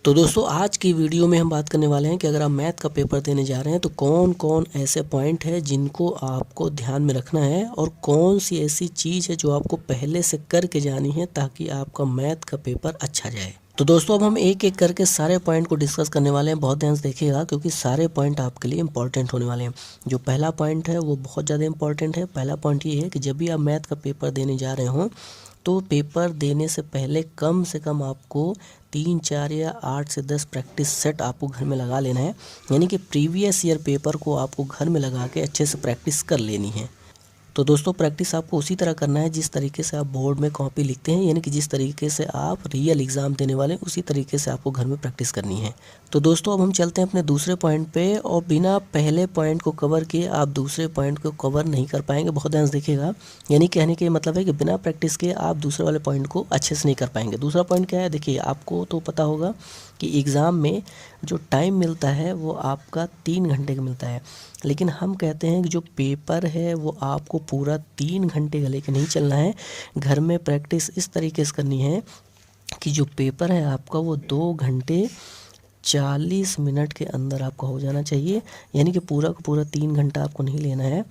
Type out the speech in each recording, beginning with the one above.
तो दोस्तों आज की वीडियो में हम बात करने वाले हैं कि अगर आप मैथ का पेपर देने जा रहे हैं तो कौन कौन ऐसे पॉइंट है जिनको आपको ध्यान में रखना है और कौन सी ऐसी चीज़ है जो आपको पहले से करके जानी है ताकि आपका मैथ का पेपर अच्छा जाए। तो दोस्तों अब हम एक एक करके सारे पॉइंट को डिस्कस करने वाले हैं। बहुत ध्यान से देखिएगा क्योंकि सारे पॉइंट आपके लिए इंपॉर्टेंट होने वाले हैं। जो पहला पॉइंट है वो बहुत ज़्यादा इंपॉर्टेंट है। पहला पॉइंट ये है कि जब भी आप मैथ का पेपर देने जा रहे हों तो पेपर देने से पहले कम से कम आपको 3-4 या 8 से 10 प्रैक्टिस सेट आपको घर में लगा लेना है। यानी कि प्रीवियस ईयर पेपर को आपको घर में लगा के अच्छे से प्रैक्टिस कर लेनी है। तो दोस्तों प्रैक्टिस आपको उसी तरह करना है जिस तरीके से आप बोर्ड में कॉपी लिखते हैं, यानी कि जिस तरीके से आप रियल एग्ज़ाम देने वाले हैं उसी तरीके से आपको घर में प्रैक्टिस करनी है। तो दोस्तों अब हम चलते हैं अपने दूसरे पॉइंट पे और बिना पहले पॉइंट को कवर किए आप दूसरे पॉइंट को कवर नहीं कर पाएंगे। बहुत ध्यान से देखिएगा, यानी कहने के मतलब है कि बिना प्रैक्टिस के आप दूसरे वाले पॉइंट को अच्छे से नहीं कर पाएंगे। दूसरा पॉइंट क्या है, देखिए आपको तो पता होगा कि एग्ज़ाम में जो टाइम मिलता है वो आपका 3 घंटे का मिलता है, लेकिन हम कहते हैं कि जो पेपर है वो आपको पूरा 3 घंटे का लेके नहीं चलना है। घर में प्रैक्टिस इस तरीके से करनी है कि जो पेपर है आपका वो 2 घंटे 40 मिनट के अंदर आपका हो जाना चाहिए। यानी कि पूरा का पूरा 3 घंटा आपको नहीं लेना है।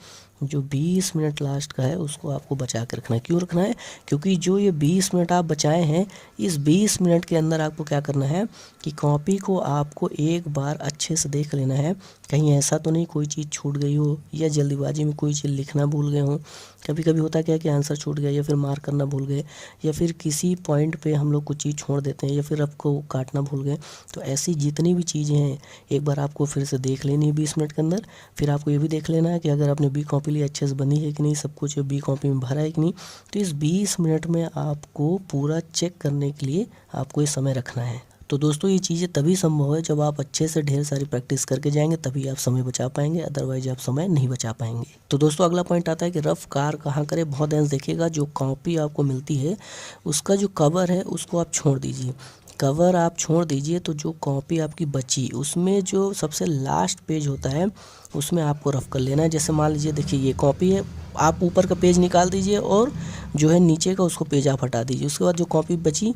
जो 20 मिनट लास्ट का है उसको आपको बचा के रखना है। क्यों रखना है? क्योंकि जो ये 20 मिनट आप बचाए हैं, इस 20 मिनट के अंदर आपको क्या करना है कि कॉपी को आपको एक बार अच्छे से देख लेना है। कहीं ऐसा तो नहीं कोई चीज़ छूट गई हो या जल्दीबाजी में कोई चीज़ लिखना भूल गए हों। कभी कभी होता क्या है कि आंसर छूट गया या फिर मार्क करना भूल गए या फिर किसी पॉइंट पे हम लोग कुछ चीज़ छोड़ देते हैं या फिर रफ को काटना भूल गए। तो ऐसी जितनी भी चीज़ें हैं एक बार आपको फिर से देख लेनी है 20 मिनट के अंदर। फिर आपको ये भी देख लेना है कि अगर आपने बी कॉपी ली अच्छे से बनी है कि नहीं, सब कुछ बी कॉपी में भरा है कि नहीं। तो इस 20 मिनट में आपको पूरा चेक करने के लिए आपको ये समय रखना है। तो दोस्तों ये चीज़ें तभी संभव है जब आप अच्छे से ढेर सारी प्रैक्टिस करके जाएंगे, तभी आप समय बचा पाएंगे, अदरवाइज आप समय नहीं बचा पाएंगे। तो दोस्तों अगला पॉइंट आता है कि रफ कार कहाँ करें। बहुत ध्यान से देखिएगा, जो कॉपी आपको मिलती है उसका जो कवर है उसको आप छोड़ दीजिए। कवर आप छोड़ दीजिए तो जो कॉपी आपकी बची उसमें जो सबसे लास्ट पेज होता है उसमें आपको रफ कर लेना है। जैसे मान लीजिए देखिए ये कॉपी है, आप ऊपर का पेज निकाल दीजिए और जो है नीचे का उसको पेज आप हटा दीजिए। उसके बाद जो कॉपी बची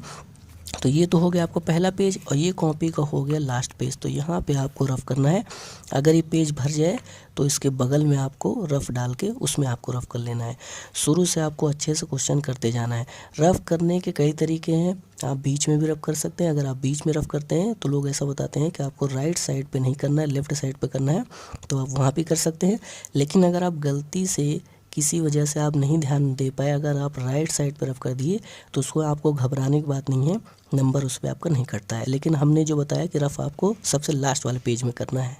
तो ये तो हो गया आपको पहला पेज और ये कॉपी का हो गया लास्ट पेज। तो यहाँ पे आपको रफ करना है। अगर ये पेज भर जाए तो इसके बगल में आपको रफ डाल के उसमें आपको रफ कर लेना है। शुरू से आपको अच्छे से क्वेश्चन करते जाना है। रफ करने के कई तरीके हैं, आप बीच में भी रफ कर सकते हैं। अगर आप बीच में रफ करते हैं तो लोग ऐसा बताते हैं कि आपको राइट साइड पे नहीं करना है, लेफ्ट साइड पे करना है, तो आप वहाँ भी कर सकते हैं। लेकिन अगर आप गलती से किसी वजह से आप नहीं ध्यान दे पाए, अगर आप राइट साइड पर रफ कर दिए तो उसको आपको घबराने की बात नहीं है, नंबर उस पर आपका नहीं कटता है। लेकिन हमने जो बताया कि रफ आपको सबसे लास्ट वाले पेज में करना है।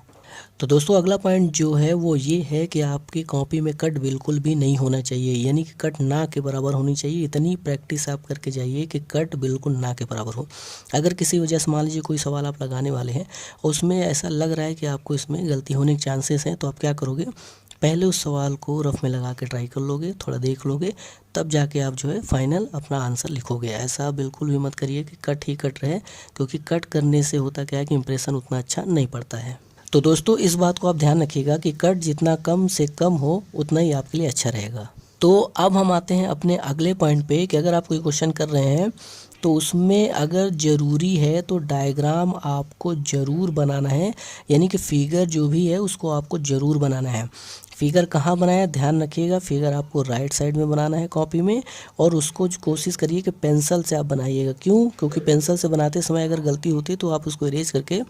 तो दोस्तों अगला पॉइंट जो है वो ये है कि आपकी कॉपी में कट बिल्कुल भी नहीं होना चाहिए, यानी कि कट ना के बराबर होनी चाहिए। इतनी प्रैक्टिस आप करके जाइए कि कट बिल्कुल ना के बराबर हो। अगर किसी वजह से मान लीजिए कोई सवाल आप लगाने वाले हैं और उसमें ऐसा लग रहा है कि आपको इसमें गलती होने के चांसेस हैं, तो आप क्या करोगे, पहले उस सवाल को रफ में लगा के ट्राई कर लोगे, थोड़ा देख लोगे, तब जाके आप जो है फाइनल अपना आंसर लिखोगे। ऐसा बिल्कुल भी मत करिए कि कट ही कट रहे, क्योंकि कट करने से होता क्या है कि इंप्रेशन उतना अच्छा नहीं पड़ता है। तो दोस्तों इस बात को आप ध्यान रखिएगा कि कट जितना कम से कम हो उतना ही आपके लिए अच्छा रहेगा। तो अब हम आते हैं अपने अगले पॉइंट पे कि अगर आप कोई क्वेश्चन कर रहे हैं तो उसमें अगर ज़रूरी है तो डायग्राम आपको ज़रूर बनाना है, यानी कि फिगर जो भी है उसको आपको ज़रूर बनाना है। फिगर कहाँ बनाया, ध्यान रखिएगा, फिगर आपको राइट साइड में बनाना है कॉपी में, और उसको कोशिश करिए कि पेंसिल से आप बनाइएगा। क्यों? क्योंकि पेंसिल से बनाते समय अगर गलती होती है तो आप उसको इरेज करके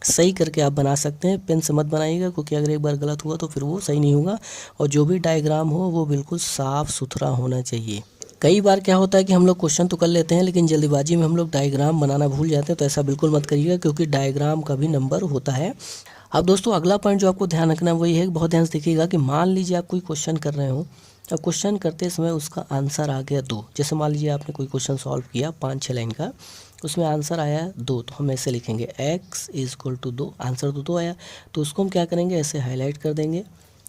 सही करके आप बना सकते हैं। पेन से मत बनाइएगा, क्योंकि अगर एक बार गलत हुआ तो फिर वो सही नहीं होगा। और जो भी डायग्राम हो वो बिल्कुल साफ़ सुथरा होना चाहिए। कई बार क्या होता है कि हम लोग क्वेश्चन तो कर लेते हैं लेकिन जल्दीबाजी में हम लोग डायग्राम बनाना भूल जाते हैं, तो ऐसा बिल्कुल मत करिएगा, क्योंकि डायग्राम का भी नंबर होता है। अब दोस्तों अगला पॉइंट जो आपको ध्यान रखना है वही है कि बहुत ध्यान से देखिएगा कि मान लीजिए आप कोई क्वेश्चन कर रहे हो और क्वेश्चन करते समय उसका आंसर आ गया 2। जैसे मान लीजिए आपने कोई क्वेश्चन सॉल्व किया 5-6 लाइन का, उसमें आंसर आया 2, तो हम ऐसे लिखेंगे x = 2, आंसर तो 2 आया, तो उसको हम क्या करेंगे, ऐसे हाईलाइट कर देंगे,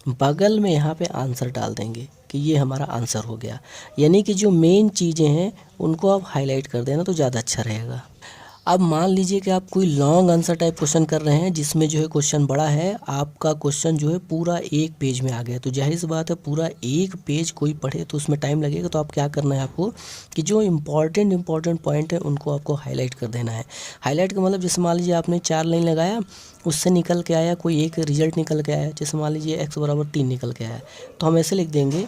बगल में यहाँ पे आंसर डाल देंगे कि ये हमारा आंसर हो गया। यानी कि जो मेन चीज़ें हैं उनको आप हाईलाइट कर देना तो ज़्यादा अच्छा रहेगा। अब मान लीजिए कि आप कोई लॉन्ग आंसर टाइप क्वेश्चन कर रहे हैं जिसमें जो है क्वेश्चन बड़ा है, आपका क्वेश्चन जो है पूरा एक पेज में आ गया, तो जाहिर सी बात है पूरा एक पेज कोई पढ़े तो उसमें टाइम लगेगा। तो आप क्या करना है आपको कि जो इम्पॉर्टेंट पॉइंट है उनको आपको हाईलाइट कर देना है। हाईलाइट का मतलब जैसे मान लीजिए आपने 4 लाइन लगाया, उससे निकल के आया कोई एक रिजल्ट निकल के आया, जैसे मान लीजिए x बराबर 3 निकल के आया, तो हम ऐसे लिख देंगे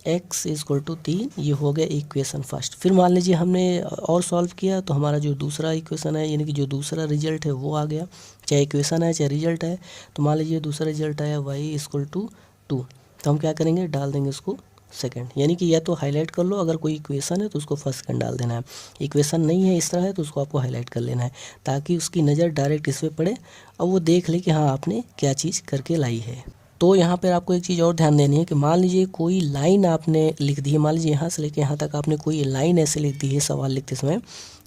x इक्वल टू 3, ये हो गया इक्वेशन फर्स्ट। फिर मान लीजिए हमने और सॉल्व किया तो हमारा जो दूसरा इक्वेशन है यानी कि जो दूसरा रिजल्ट है वो आ गया, चाहे इक्वेशन है चाहे रिजल्ट है। तो मान लीजिए दूसरा रिजल्ट आया y इक्वल टू 2, तो हम क्या करेंगे, डाल देंगे उसको सेकंड, यानी कि या तो हाईलाइट कर लो, अगर कोई इक्वेशन है तो उसको फर्स्ट सेकंड डाल देना है, इक्वेशन नहीं है इस तरह है तो उसको आपको हाईलाइट कर लेना है, ताकि उसकी नज़र डायरेक्ट इस पर पड़े और वो देख ले कि हाँ आपने क्या चीज़ करके लाई है। तो यहाँ पर आपको एक चीज़ और ध्यान देनी है कि मान लीजिए कोई लाइन आपने लिख दी है, मान लीजिए यहाँ से लेके यहाँ तक आपने कोई लाइन ऐसे लिख दी है सवाल लिखते समय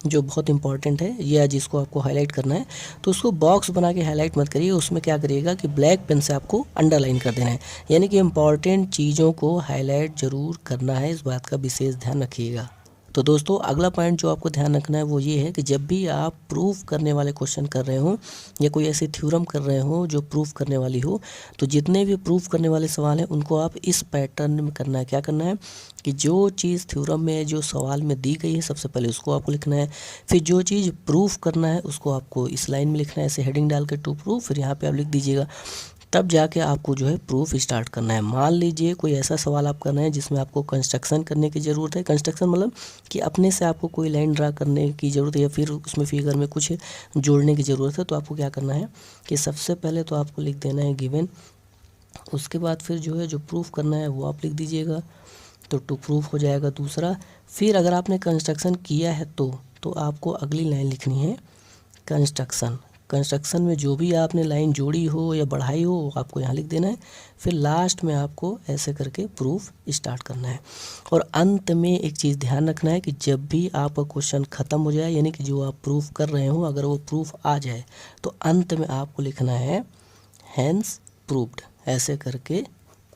जो बहुत इंपॉर्टेंट है या जिसको आपको हाईलाइट करना है, तो उसको बॉक्स बना के हाईलाइट मत करिए, उसमें क्या करिएगा कि ब्लैक पेन से आपको अंडरलाइन कर देना है, यानी कि इंपॉर्टेंट चीज़ों को हाईलाइट ज़रूर करना है, इस बात का विशेष ध्यान रखिएगा। तो दोस्तों अगला पॉइंट जो आपको ध्यान रखना है वो ये है कि जब भी आप प्रूफ करने वाले क्वेश्चन कर रहे हो या कोई ऐसी थ्योरम कर रहे हो जो प्रूफ करने वाली हो, तो जितने भी प्रूफ करने वाले सवाल हैं उनको आप इस पैटर्न में करना है। क्या करना है कि जो चीज़ थ्योरम में जो सवाल में दी गई है सबसे पहले उसको आपको लिखना है, फिर जो चीज़ प्रूफ करना है उसको आपको इस लाइन में लिखना है, ऐसे हेडिंग डाल के टू प्रूफ, फिर यहाँ पर आप लिख दीजिएगा, तब जाके आपको जो है प्रूफ स्टार्ट करना है। मान लीजिए कोई ऐसा सवाल आप कर रहे हैं जिसमें आपको कंस्ट्रक्शन करने की ज़रूरत है, कंस्ट्रक्शन मतलब कि अपने से आपको कोई लाइन ड्रा करने की ज़रूरत है या फिर उसमें फिगर में कुछ जोड़ने की ज़रूरत है, तो आपको क्या करना है कि सबसे पहले तो आपको लिख देना है गिवन, उसके बाद फिर जो है जो प्रूफ करना है वो आप लिख दीजिएगा, तो टू प्रूफ हो जाएगा दूसरा। फिर अगर आपने कंस्ट्रक्शन किया है तो आपको अगली लाइन लिखनी है कंस्ट्रक्शन में जो भी आपने लाइन जोड़ी हो या बढ़ाई हो वो आपको यहाँ लिख देना है, फिर लास्ट में आपको ऐसे करके प्रूफ स्टार्ट करना है। और अंत में एक चीज़ ध्यान रखना है कि जब भी आपका क्वेश्चन ख़त्म हो जाए, यानी कि जो आप प्रूफ कर रहे हो अगर वो प्रूफ आ जाए, तो अंत में आपको लिखना है हैंस प्रूव्ड, ऐसे करके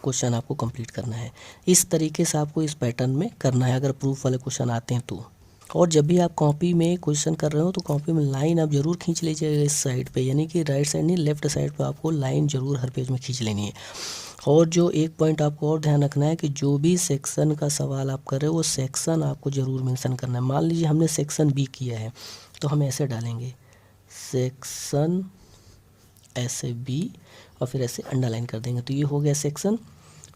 क्वेश्चन आपको कंप्लीट करना है। इस तरीके से आपको इस पैटर्न में करना है अगर प्रूफ वाले क्वेश्चन आते हैं तो। और जब भी आप कॉपी में क्वेश्चन कर रहे हो तो कॉपी में लाइन आप ज़रूर खींच लीजिएगा इस साइड पे, यानी कि राइट साइड नहीं लेफ्ट साइड पे आपको लाइन ज़रूर हर पेज में खींच लेनी है। और जो एक पॉइंट आपको और ध्यान रखना है कि जो भी सेक्शन का सवाल आप कर रहे हो वो सेक्शन आपको ज़रूर मेंशन करना है। मान लीजिए हमने सेक्शन बी किया है तो हम ऐसे डालेंगे सेक्शन ऐसे बी और फिर ऐसे अंडरलाइन कर देंगे, तो ये हो गया सेक्शन।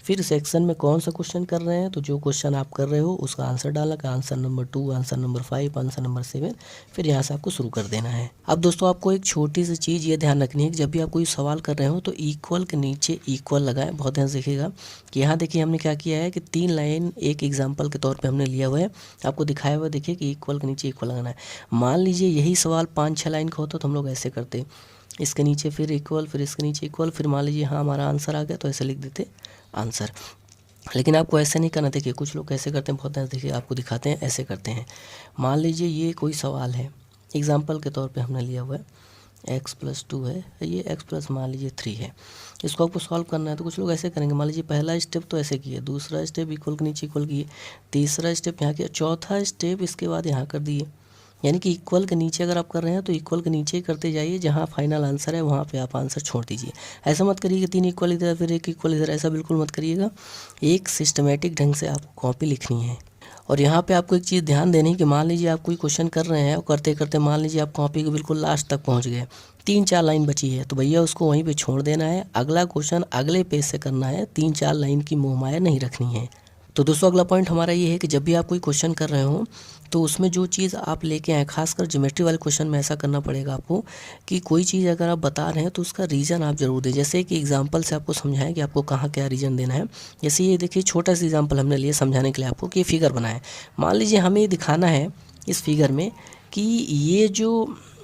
फिर सेक्शन में कौन सा क्वेश्चन कर रहे हैं तो जो क्वेश्चन आप कर रहे हो उसका आंसर डालना का answer number 2, answer number 5, answer number 7, फिर यहाँ से आपको शुरू कर देना है। अब दोस्तों आपको एक छोटी सी चीज़ ये ध्यान रखनी है कि जब भी आप कोई सवाल कर रहे हो तो इक्वल के नीचे इक्वल लगाएं। बहुत ध्यान से देखिएगा कि यहाँ देखिए हमने क्या किया है कि 3 लाइन एक एग्जाम्पल के तौर पर हमने लिया हुआ है, आपको दिखाया हुआ देखिए कि इक्वल के नीचे इक्वल लगाना है। मान लीजिए यही सवाल 5-6 लाइन का होता तो हम लोग ऐसे करते, इसके नीचे फिर इक्वल, फिर इसके नीचे इक्वल, फिर मान लीजिए हाँ हमारा आंसर आ गया तो ऐसे लिख देते आंसर। लेकिन आपको ऐसे नहीं करना। देखिए कुछ लोग कैसे करते हैं, बहुत ध्यान देखिए आपको दिखाते हैं, ऐसे करते हैं। मान लीजिए ये कोई सवाल है एग्जाम्पल के तौर पे हमने लिया हुआ है x+2 है, ये x+ मान लीजिए 3 है, इसको आपको सॉल्व करना है। तो कुछ लोग ऐसे करेंगे, मान लीजिए पहला स्टेप तो ऐसे किए, दूसरा स्टेप इक्वल के नीचे इक्वल किए, तीसरा स्टेप यहाँ किया, चौथा स्टेप इसके बाद यहाँ कर दिए। यानी कि इक्वल के नीचे अगर आप कर रहे हैं तो इक्वल के नीचे ही करते जाइए, जहाँ फाइनल आंसर है वहाँ पे आप आंसर छोड़ दीजिए। ऐसा मत करिए कि 3 इक्वल इधर फिर 1 इक्वल इधर, ऐसा बिल्कुल मत करिएगा। एक सिस्टमेटिक ढंग से आपको कॉपी लिखनी है। और यहाँ पे आपको एक चीज़ ध्यान देनी है कि मान लीजिए आप कोई क्वेश्चन कर रहे हैं और करते करते मान लीजिए आप कॉपी के बिल्कुल लास्ट तक पहुँच गए, 3-4 लाइन बची है, तो भैया उसको वहीं पर छोड़ देना है, अगला क्वेश्चन अगले पेज से करना है, 3-4 लाइन की मोहमाया नहीं रखनी है। तो दोस्तों अगला पॉइंट हमारा ये है कि जब भी आप कोई क्वेश्चन कर रहे हो तो उसमें जो चीज़ आप लेके आए, खासकर ज्योमेट्री वाले क्वेश्चन में ऐसा करना पड़ेगा आपको कि कोई चीज़ अगर आप बता रहे हैं तो उसका रीज़न आप ज़रूर दें। जैसे कि एग्जांपल से आपको समझाएं कि आपको कहाँ क्या रीज़न देना है। जैसे ये देखिए छोटा सा एग्जांपल हमने लिया समझाने के लिए आपको कि ये फिगर बनाए। मान लीजिए हमें ये दिखाना है इस फिगर में कि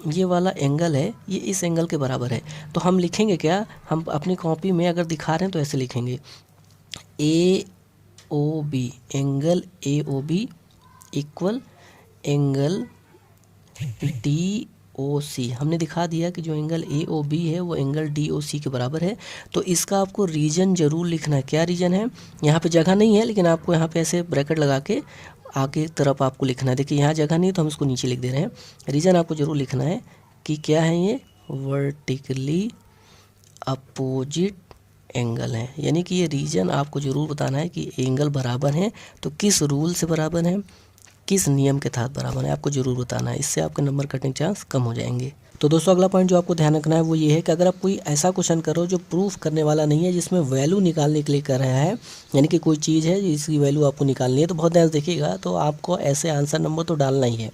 ये वाला एंगल है ये इस एंगल के बराबर है, तो हम लिखेंगे क्या, हम अपनी कॉपी में अगर दिखा रहे हैं तो ऐसे लिखेंगे AOB, angle AOB equal angle DOC। हमने दिखा दिया कि जो एंगल AOB है वो एंगल DOC के बराबर है। तो इसका आपको रीजन ज़रूर लिखना है। क्या रीजन है, यहाँ पे जगह नहीं है लेकिन आपको यहाँ पे ऐसे ब्रैकेट लगा के आगे तरफ आपको लिखना है। देखिए यहाँ जगह नहीं है तो हम इसको नीचे लिख दे रहे हैं। रीजन आपको ज़रूर लिखना है कि क्या है ये, वर्टिकली अपोजिट एंगल है, यानी कि ये रीजन आपको ज़रूर बताना है कि एंगल बराबर हैं तो किस रूल से बराबर हैं, किस नियम के तहत बराबर है, आपको ज़रूर बताना है। इससे आपके नंबर कटने के चांस कम हो जाएंगे। तो दोस्तों अगला पॉइंट जो आपको ध्यान रखना है वो ये है कि अगर आप कोई ऐसा क्वेश्चन करो जो प्रूफ करने वाला नहीं है, जिसमें वैल्यू निकालने के लिए कर रहा है, यानी कि कोई चीज़ है जिसकी वैल्यू आपको निकालनी है, तो बहुत ध्यान से देखिएगा। तो आपको ऐसे आंसर नंबर तो डालना ही है,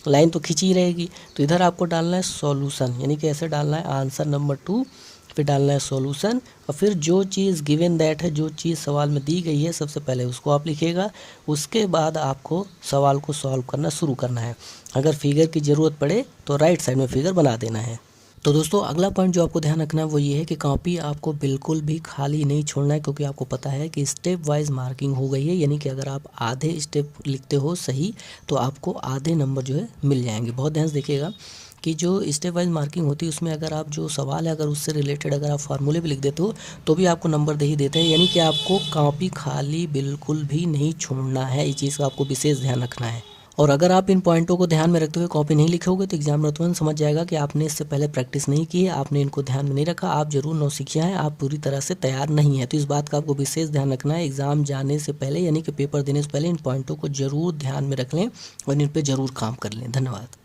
लाइन तो खींची रहेगी, तो इधर आपको डालना है सॉल्यूशन, यानी कि ऐसे डालना है आंसर नंबर 2, फिर डालना है सॉल्यूशन, और फिर जो चीज़ गिवन दैट है, जो चीज़ सवाल में दी गई है सबसे पहले उसको आप लिखिएगा। उसके बाद आपको सवाल को सॉल्व करना शुरू करना है। अगर फिगर की ज़रूरत पड़े तो राइट साइड में फिगर बना देना है। तो दोस्तों अगला पॉइंट जो आपको ध्यान रखना है वो ये है कि कॉपी आपको बिल्कुल भी खाली नहीं छोड़ना है, क्योंकि आपको पता है कि स्टेप वाइज मार्किंग हो गई है, यानी कि अगर आप आधे स्टेप लिखते हो सही तो आपको आधे नंबर जो है मिल जाएंगे। बहुत ध्यान से देखिएगा कि जो स्टेप वाइज मार्किंग होती है उसमें अगर आप जो सवाल है अगर उससे रिलेटेड अगर आप फार्मूले भी लिख देते हो तो भी आपको नंबर दे ही देते हैं, यानी कि आपको कॉपी खाली बिल्कुल भी नहीं छोड़ना है। इस चीज़ का आपको विशेष ध्यान रखना है। और अगर आप इन पॉइंटों को ध्यान में रखते हुए कॉपी नहीं लिखोगे तो एग्जामिनर तुरंत समझ जाएगा कि आपने इससे पहले प्रैक्टिस नहीं की है, आपने इनको ध्यान में नहीं रखा, आप जरूर नौसिखिया हैं, आप पूरी तरह से तैयार नहीं है। तो इस बात का आपको विशेष ध्यान रखना है। एग्जाम जाने से पहले यानी कि पेपर देने से पहले इन पॉइंटों को जरूर ध्यान में रख लें और इन पर जरूर काम कर लें। धन्यवाद।